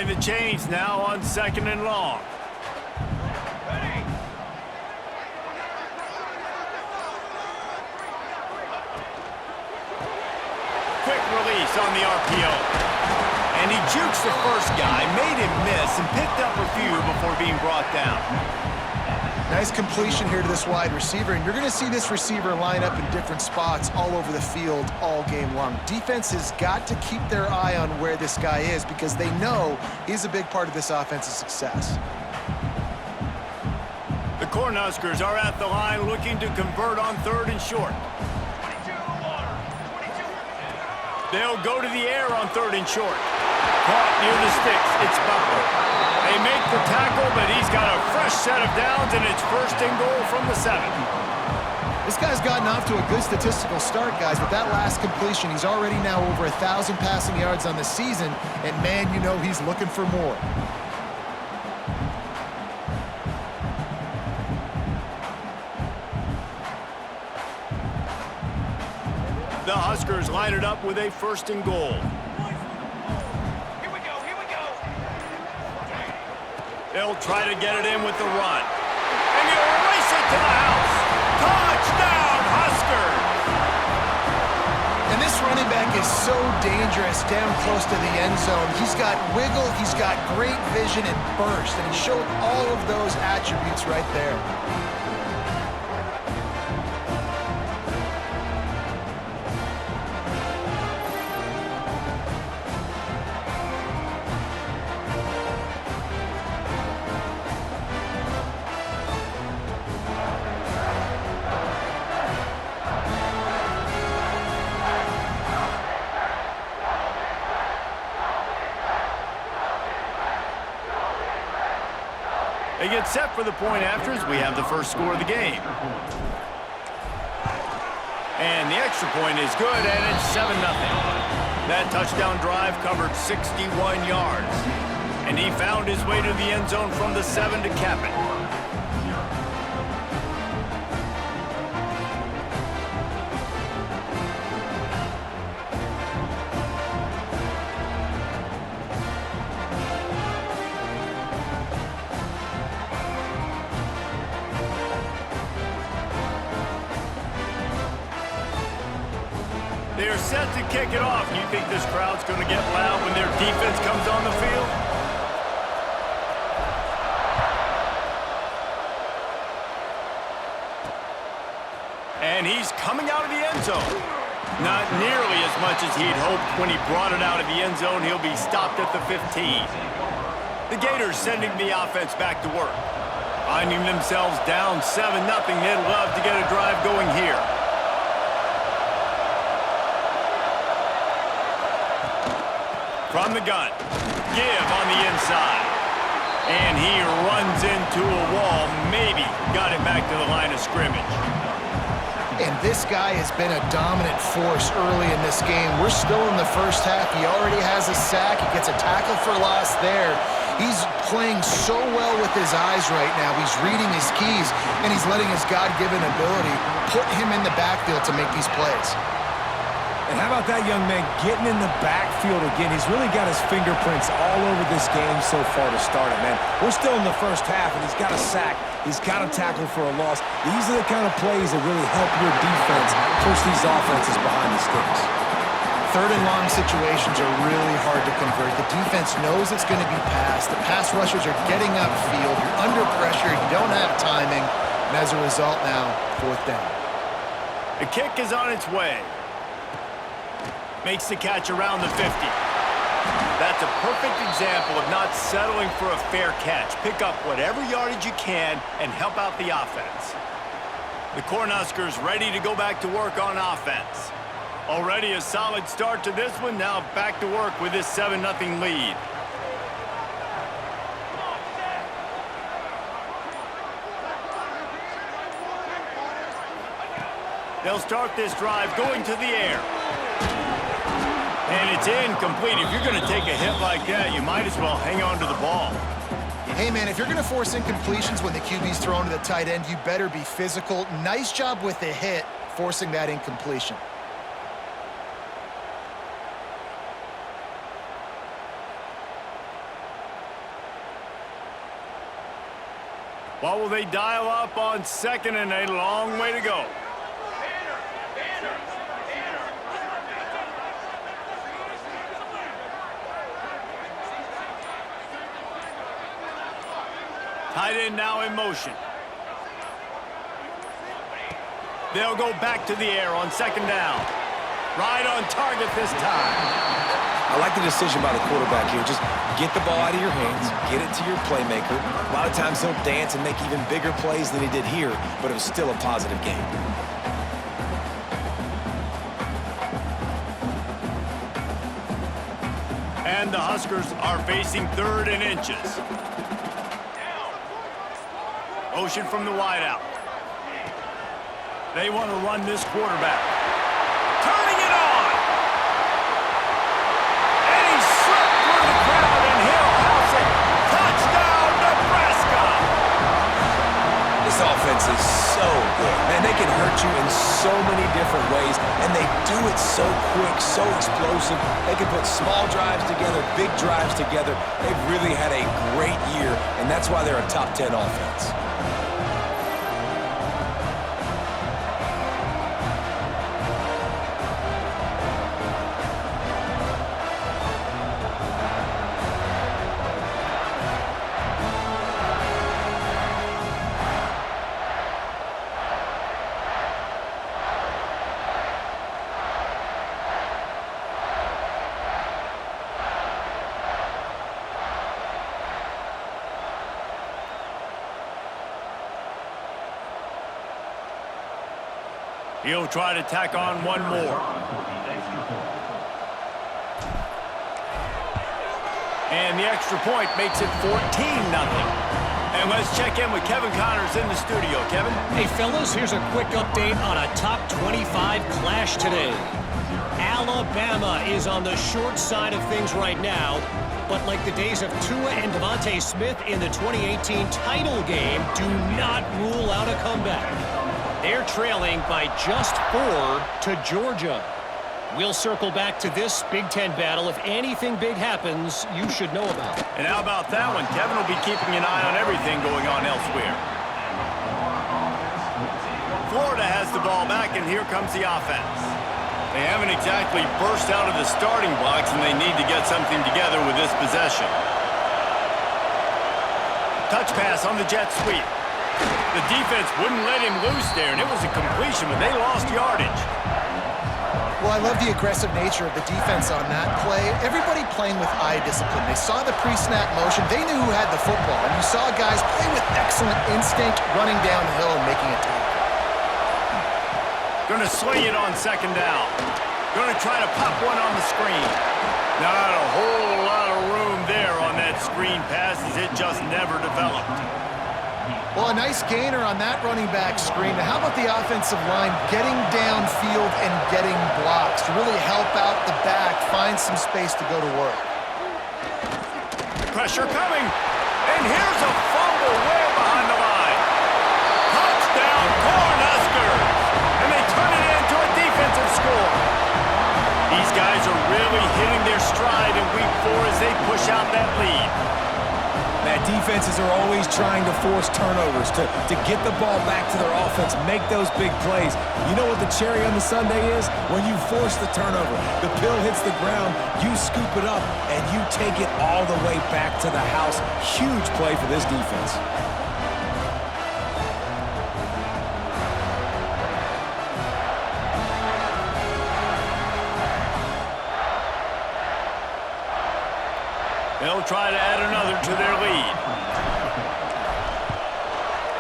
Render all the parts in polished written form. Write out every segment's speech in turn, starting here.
Trying the change now on 2nd and long. Quick release on the RPO. And he jukes the first guy, made him miss, and picked up a few before being brought down. Nice completion here to this wide receiver, and you're going to see this receiver line up in different spots all over the field all game long. Defense has got to keep their eye on where this guy is because they know he's a big part of this offense's success. The Cornhuskers are at the line looking to convert on 3rd and short. They'll go to the air on 3rd and short. Caught near the sticks. It's Butler. They make the tackle, but he's got a fresh set of downs, and it's 1st and goal from the 7. This guy's gotten off to a good statistical start, guys. With that last completion, he's already now over 1,000 passing yards on the season, and man, you know he's looking for more. The Huskers line it up with a 1st and goal. They'll try to get it in with the run. And he'll race it to the house. Touchdown, Huskers! And this running back is so dangerous down close to the end zone. He's got wiggle, he's got great vision and burst, and he showed all of those attributes right there. They get set for the point after as we have the first score of the game. And the extra point is good, and it's 7-0. That touchdown drive covered 61 yards. And he found his way to the end zone from the 7 to cap it. They're set to kick it off. You think this crowd's going to get loud when their defense comes on the field? And he's coming out of the end zone. Not nearly as much as he'd hoped when he brought it out of the end zone. He'll be stopped at the 15. The Gators sending the offense back to work. Finding themselves down 7-0, they'd love to get a drive going here. From the gun, give on the inside. And he runs into a wall, maybe got it back to the line of scrimmage. And this guy has been a dominant force early in this game. We're still in the first half. He already has a sack. He gets a tackle for loss there. He's playing so well with his eyes right now. He's reading his keys, and he's letting his God-given ability put him in the backfield to make these plays. And how about that young man getting in the backfield again? He's really got his fingerprints all over this game so far to start it, man. We're still in the first half, and he's got a sack. He's got a tackle for a loss. These are the kind of plays that really help your defense push these offenses behind the sticks. 3rd and long situations are really hard to convert. The defense knows it's going to be passed. The pass rushers are getting upfield. You're under pressure. You don't have timing. And as a result now, 4th down. The kick is on its way. Makes the catch around the 50. That's a perfect example of not settling for a fair catch. Pick up whatever yardage you can and help out the offense. The Cornhuskers ready to go back to work on offense. Already a solid start to this one. Now back to work with this 7-0 lead. They'll start this drive going to the air. And it's incomplete. If you're going to take a hit like that, you might as well hang on to the ball. Hey, man, if you're going to force incompletions when the QB's thrown to the tight end, you better be physical. Nice job with the hit, forcing that incompletion. What will they dial up on second and a long way to go? Tight end now in motion. They'll go back to the air on second down. Right on target this time. I like the decision by the quarterback here. Just get the ball out of your hands, get it to your playmaker. A lot of times he'll dance and make even bigger plays than he did here, but it was still a positive game. And the Huskers are facing 3rd and inches. Motion from the wideout. They want to run this quarterback. Turning it on! And he slipped through the crowd and he'll house it. Touchdown, Nebraska! This offense is so good. Man, they can hurt you in so many different ways, and they do it so quick, so explosive. They can put small drives together, big drives together. They've really had a great year, and that's why they're a top 10 offense. He'll try to tack on one more. And the extra point makes it 14-0. And let's check in with Kevin Connors in the studio. Kevin? Hey, fellas, here's a quick update on a top 25 clash today. Alabama is on the short side of things right now, but like the days of Tua and Devontae Smith in the 2018 title game, do not rule out a comeback. They're trailing by just 4 to Georgia. We'll circle back to this Big Ten battle. If anything big happens, you should know about it. And how about that one? Kevin will be keeping an eye on everything going on elsewhere. Florida has the ball back, and here comes the offense. They haven't exactly burst out of the starting blocks, and they need to get something together with this possession. Touch pass on the jet sweep. The defense wouldn't let him loose there, and it was a completion, but they lost yardage. Well, I love the aggressive nature of the defense on that play. Everybody playing with eye discipline. They saw the pre-snap motion. They knew who had the football, and you saw guys play with excellent instinct, running down the hill and making a tackle. Going to sling it on second down. Going to try to pop one on the screen. Not a whole lot of room there on that screen pass, as it just never developed. Well, a nice gainer on that running back screen. Now, how about the offensive line getting downfield and getting blocks to really help out the back, find some space to go to work? Pressure coming, and here's a fumble way behind the line. Touchdown, Cornhuskers, and they turn it into a defensive score. These guys are really hitting their stride in week 4 as they push out that lead. That defenses are always trying to force turnovers, to get the ball back to their offense, make those big plays. You know what the cherry on the sundae is? When you force the turnover, the pill hits the ground, you scoop it up, and you take it all the way back to the house. Huge play for this defense. They'll try to add another to their lead.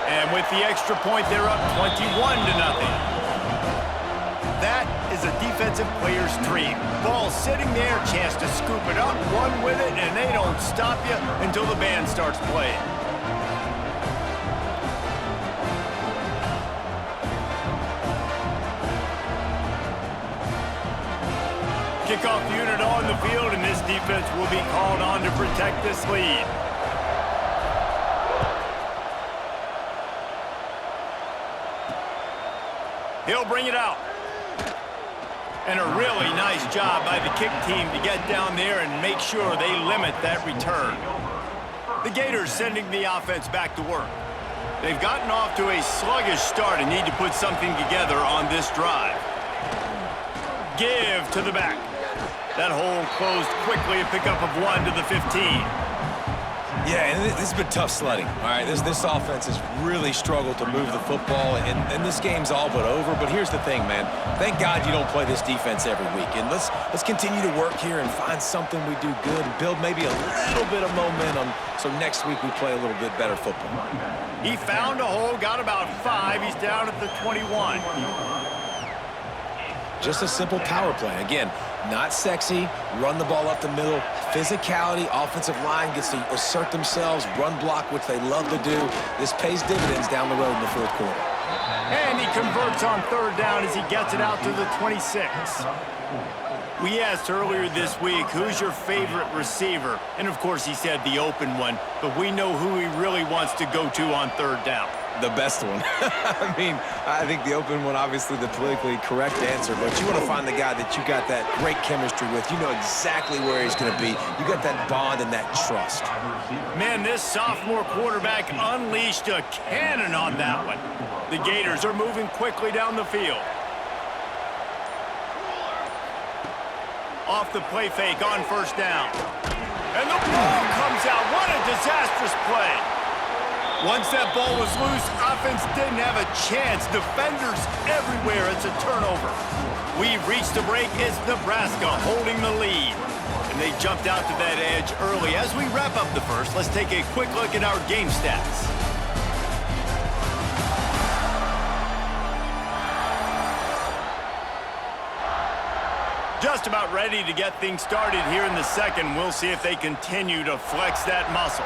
And with the extra point, they're up 21-0. That is a defensive player's dream. Ball sitting there, chance to scoop it up, run with it, and they don't stop you until the band starts playing. Kickoff unit on the field, and this defense will be called on to protect this lead. He'll bring it out. And a really nice job by the kick team to get down there and make sure they limit that return. The Gators sending the offense back to work. They've gotten off to a sluggish start and need to put something together on this drive. Give to the back. That hole closed quickly, a pickup of 1 to the 15. Yeah, and this has been tough sledding. All right, this offense has really struggled to move the football, and this game's all but over. But here's the thing, man. Thank God you don't play this defense every week. And let's continue to work here and find something we do good and build maybe a little bit of momentum so next week we play a little bit better football. He found a hole, got about 5. He's down at the 21. Just a simple power play. Again, not sexy, run the ball up the middle. Physicality, offensive line gets to assert themselves, run block, which they love to do. This pays dividends down the road in the fourth quarter. And he converts on third down as he gets it out to the 26. We asked earlier this week, who's your favorite receiver? And of course he said the open one, but we know who he really wants to go to on third down. The best one. I mean, I think the open one, obviously the politically correct answer, but you want to find the guy that you got that great chemistry with. You know exactly where he's going to be. You got that bond and that trust. Man, this sophomore quarterback unleashed a cannon on that one. The Gators are moving quickly down the field. Off the play fake on first down. And the ball comes out. What a disastrous play. Once that ball was loose, offense didn't have a chance. Defenders everywhere. It's a turnover. We've reached the break. It's Nebraska holding the lead. And they jumped out to that edge early. As we wrap up the first, let's take a quick look at our game stats. Just about ready to get things started here in the second. We'll see if they continue to flex that muscle.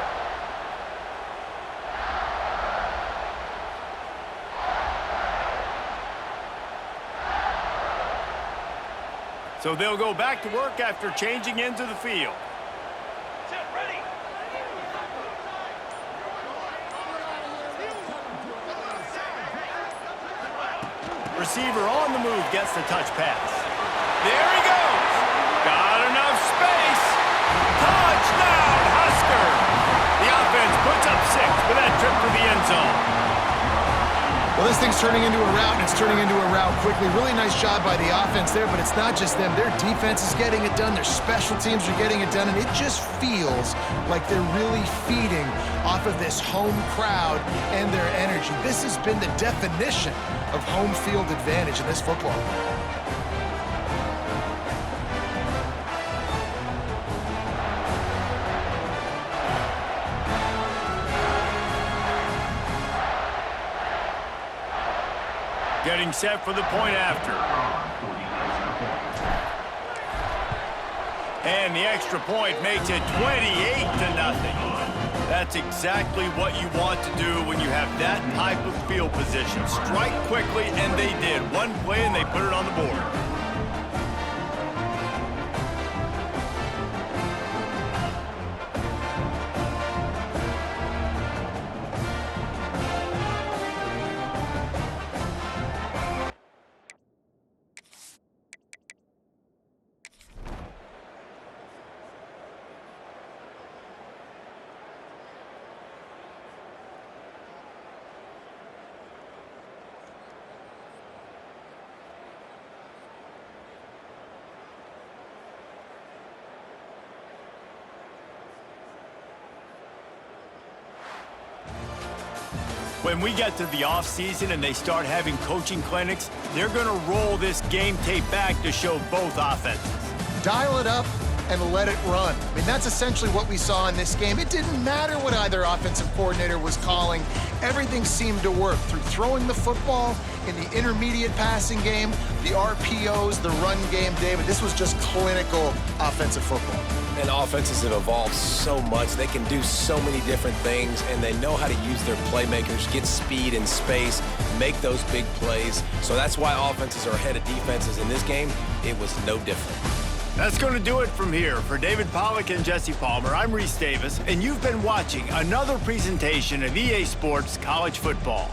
So they'll go back to work after changing into the field. Ready. Receiver on the move gets the touch pass. There he goes. Got enough space. Touchdown, Huskers. The offense puts up 6 with that trip to the end zone. Well, this thing's turning into a rout, and it's turning into a rout quickly. Really nice job by the offense there, but it's not just them. Their defense is getting it done. Their special teams are getting it done, and it just feels like they're really feeding off of this home crowd and their energy. This has been the definition of home field advantage in this football game. Getting set for the point after. And the extra point makes it 28-0. That's exactly what you want to do when you have that type of field position. Strike quickly, and they did. One play, and they put it on the board. When we get to the offseason and they start having coaching clinics, they're going to roll this game tape back to show both offenses. Dial it up and let it run. I mean, that's essentially what we saw in this game. It didn't matter what either offensive coordinator was calling. Everything seemed to work through throwing the football, in the intermediate passing game, the RPOs, the run game, David. This was just clinical offensive football. And offenses have evolved so much. They can do so many different things, and they know how to use their playmakers, get speed and space, make those big plays. So that's why offenses are ahead of defenses. In this game, it was no different. That's going to do it from here. For David Pollack and Jesse Palmer, I'm Reese Davis, and you've been watching another presentation of EA Sports College Football.